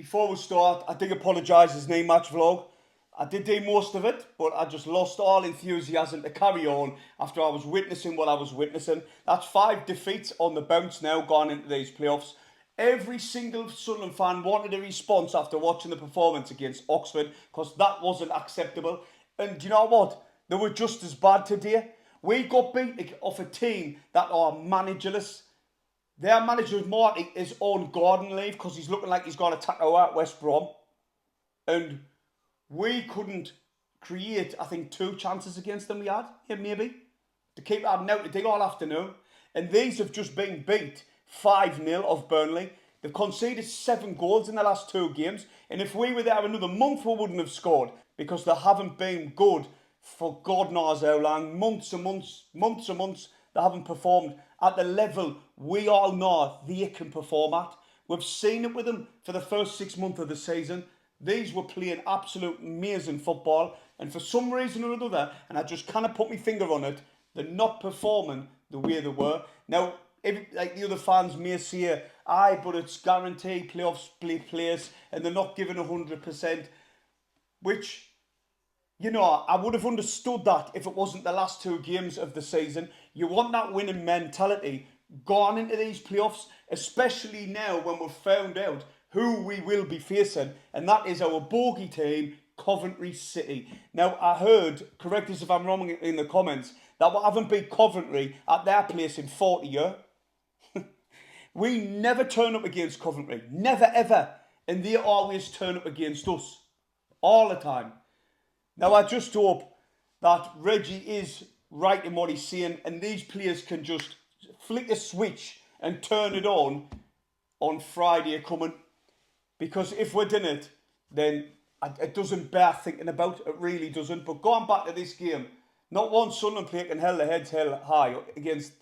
before we start, I do apologise as name match vlog. I did do most of it, but I just lost all enthusiasm to carry on after I was witnessing what I was witnessing. That's 5 defeats on the bounce now, gone into these playoffs. Every single Sunderland fan wanted a response after watching the performance against Oxford, because that wasn't acceptable. And do you know what? They were just as bad today. We got beat off a team that are managerless. Their manager, Marty, is on garden leave because he's looking like he's got a tackle at West Brom. And we couldn't create, I think, 2 chances against them we had, yeah, maybe, to keep having out to dig all afternoon. And these have just been beat 5-0 of Burnley. They've conceded 7 goals in the last 2 games. And if we were there another month, we wouldn't have scored, because they haven't been good for God knows how long. Months and months, they haven't performed at the level we all know they can perform at. We've seen it with them for the first 6 months of the season. These were playing absolute amazing football, and for some reason or another, and I just can't put my finger on it, they're not performing the way they were. Now, like the other fans may say, aye, but it's guaranteed playoffs place, and they're not giving 100%, which, you know, I would have understood that if it wasn't the last 2 games of the season. You want that winning mentality going into these playoffs, especially now when we've found out who we will be facing, and that is our bogey team, Coventry City. Now, I heard, correct us if I'm wrong in the comments, that we haven't beat Coventry at their place in 40 years. We never turn up against Coventry, never ever, and they always turn up against us, all the time. Now, I just hope that Reggie is right in what he's saying, and these players can just flick a switch and turn it on Friday coming. Because if we didn't, then it doesn't bear thinking about. It really doesn't. But going back to this game, not one Sunderland player can hold their heads held high against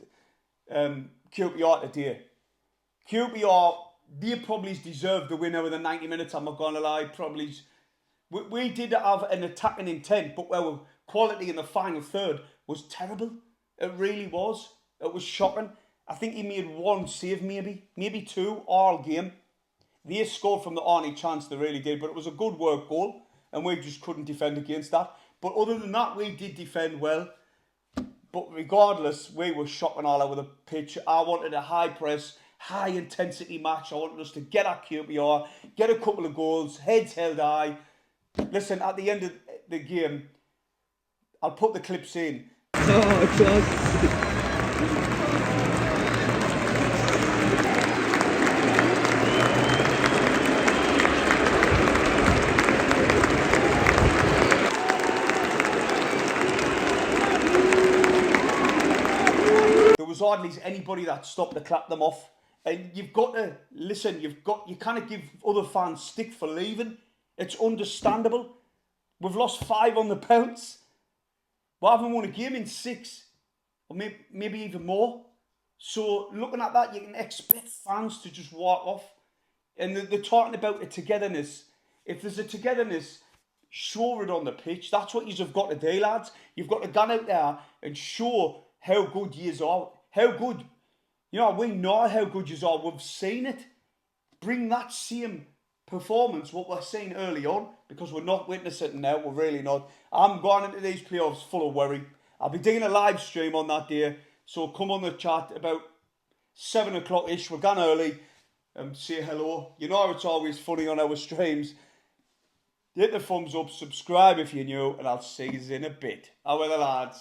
QPR today. QPR, they probably deserved the winner with the 90 minutes, I'm not going to lie. Probably. We did have an attacking intent, but our quality in the final third was terrible. It really was. It was shocking. I think he made 1 save, maybe 2 all game. They scored from the only chance, they really did, but it was a good work goal, and we just couldn't defend against that. But other than that, we did defend well. But regardless, we were shocking all over the pitch. I wanted a high press, high intensity match. I wanted us to get at QPR, get a couple of goals, heads held high. Listen, at the end of the game, I'll put the clips in. Oh, God. There was hardly anybody that stopped to clap them off. And you've got to, listen, you can't give other fans stick for leaving. It's understandable. We've lost 5 on the bounce. We haven't won a game in 6. Or maybe even more. So looking at that, you can expect fans to just walk off. And they're talking about a togetherness. If there's a togetherness, show it on the pitch. That's what you've got to do, lads. You've got to go out there and show how good you are. How good. You know, we know how good you are. We've seen it. Bring that same performance, what we're seeing early on, because we're not witnessing it now. We're really not. I'm going into these playoffs full of worry. I'll be doing a live stream on that day. So come on the chat about 7 o'clock-ish. We're gone early. Say hello. You know it's always funny on our streams. Hit the thumbs up, subscribe if you're new, and I'll see you in a bit. How are the lads?